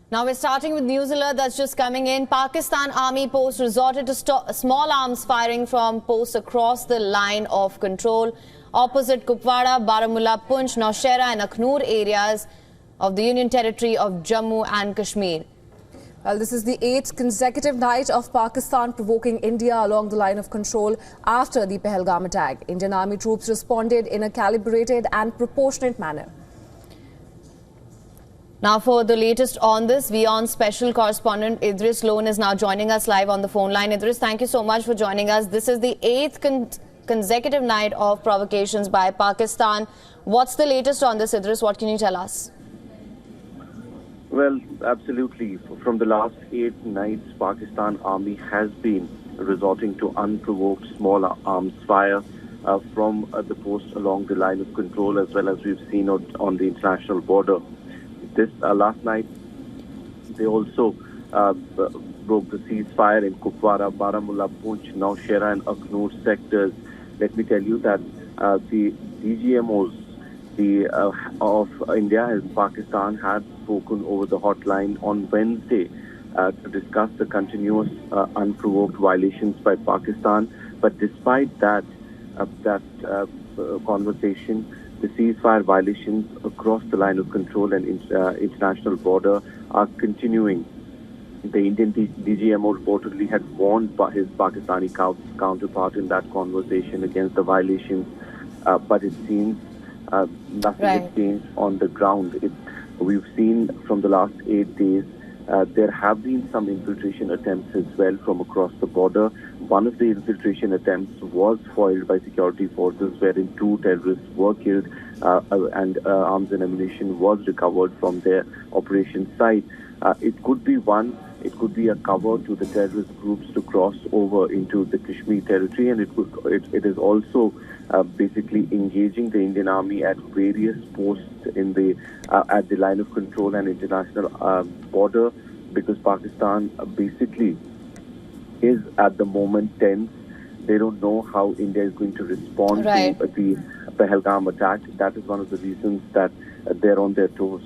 Now we're starting with news alert that's just coming in. Pakistan Army post resorted to small arms firing from posts across the line of control opposite Kupwara, Baramulla, Poonch, Nowshera and Akhnur areas of the Union Territory of Jammu and Kashmir. Well, this is the 8th consecutive night of Pakistan provoking India along the line of control after the Pahalgam attack. Indian Army troops responded in a calibrated and proportionate manner. Now for the latest on this, WION special correspondent Idris Lone is now joining us live on the phone line. Idris, thank you so much for joining us. This is the 8th consecutive night of provocations by Pakistan. What's the latest on this, Idris? What can you tell us? Well, absolutely. From the last 8 nights, Pakistan Army has been resorting to unprovoked small arms fire from the post along the line of control, as well as we've seen on the international border. This last night, they also broke the ceasefire in Kupwara, Baramulla, Poonch, Nowshera and Akhnur sectors. Let me tell you that the DGMOs of India and Pakistan had spoken over the hotline on Wednesday to discuss the continuous unprovoked violations by Pakistan. But despite that conversation, the ceasefire violations across the line of control and international border are continuing. The Indian DGMO reportedly had warned his Pakistani counterpart in that conversation against the violations, but it seems nothing has changed on the ground. We've seen from the last 8 days, there have been some infiltration attempts as well from across the border. One of the infiltration attempts was foiled by security forces, wherein 2 terrorists were killed and arms and ammunition was recovered from their operation site. It could be a cover to the terrorist groups to cross over into the Kashmir territory, and it is also basically engaging the Indian Army at various posts in at the line of control and international border, because Pakistan basically is at the moment tense. They don't know how India is going to respond to the Pahalgam attack. That is one of the reasons that they're on their toes.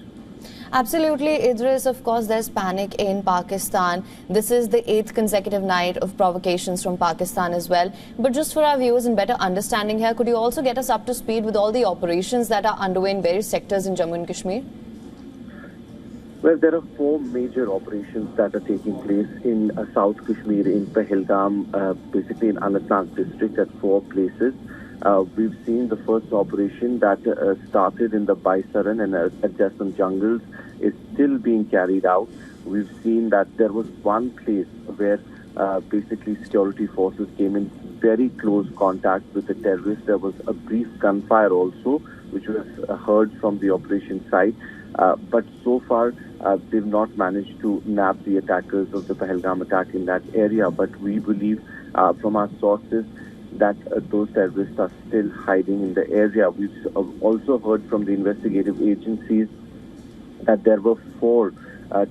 Absolutely, Idris. Of course, there's panic in Pakistan. This is the 8th consecutive night of provocations from Pakistan as well. But just for our viewers and better understanding here, could you also get us up to speed with all the operations that are underway in various sectors in Jammu and Kashmir? Well, there are 4 major operations that are taking place in South Kashmir, in Pahalgam, basically in Anantnag district at 4 places. We've seen the first operation that started in the Baisaran and adjacent jungles is still being carried out. We've seen that there was one place where basically security forces came in very close contact with the terrorists. There was a brief gunfire also, which was heard from the operation site. But so far, they've not managed to nab the attackers of the Pahalgam attack in that area. But we believe from our sources that those terrorists are still hiding in the area. We've also heard from the investigative agencies that there were 4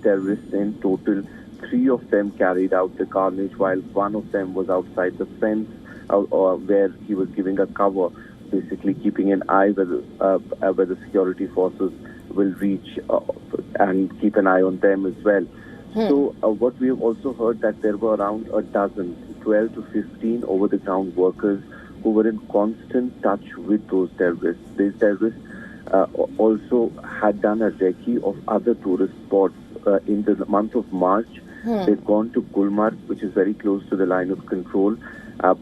terrorists in total. 3 of them carried out the carnage, while 1 of them was outside the fence where he was giving a cover, basically keeping an eye where the security forces will reach and keep an eye on them as well. So what we have also heard that there were around a dozen, 12 to 15 over-the-ground workers who were in constant touch with those terrorists. These terrorists also had done a recce of other tourist spots in the month of March. They've gone to Gulmarg, which is very close to the line of control,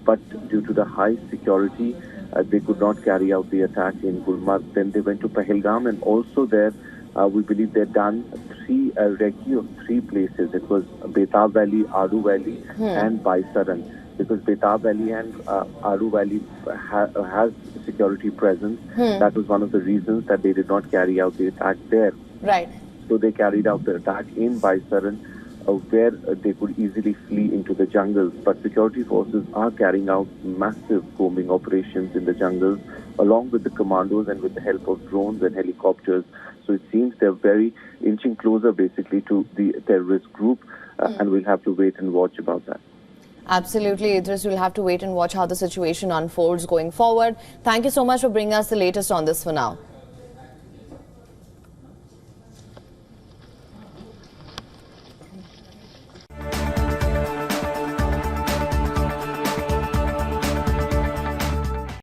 but due to the high security, they could not carry out the attack in Gulmarg. Then they went to Pahalgam, and also there, we believe they've done a recce of 3 places. It was Betab Valley, Adu Valley and Baisaran, because Betab Valley and Adu Valley has security presence. That was one of the reasons that they did not carry out the attack there. Right. So they carried out the attack in Baisaran, where they could easily flee into the jungles. But security forces are carrying out massive combing operations in the jungles, along with the commandos and with the help of drones and helicopters. So it seems they're very inching closer basically to the terrorist group, and we'll have to wait and watch about that. Absolutely, Idris. We'll have to wait and watch how the situation unfolds going forward. Thank you so much for bringing us the latest on this for now.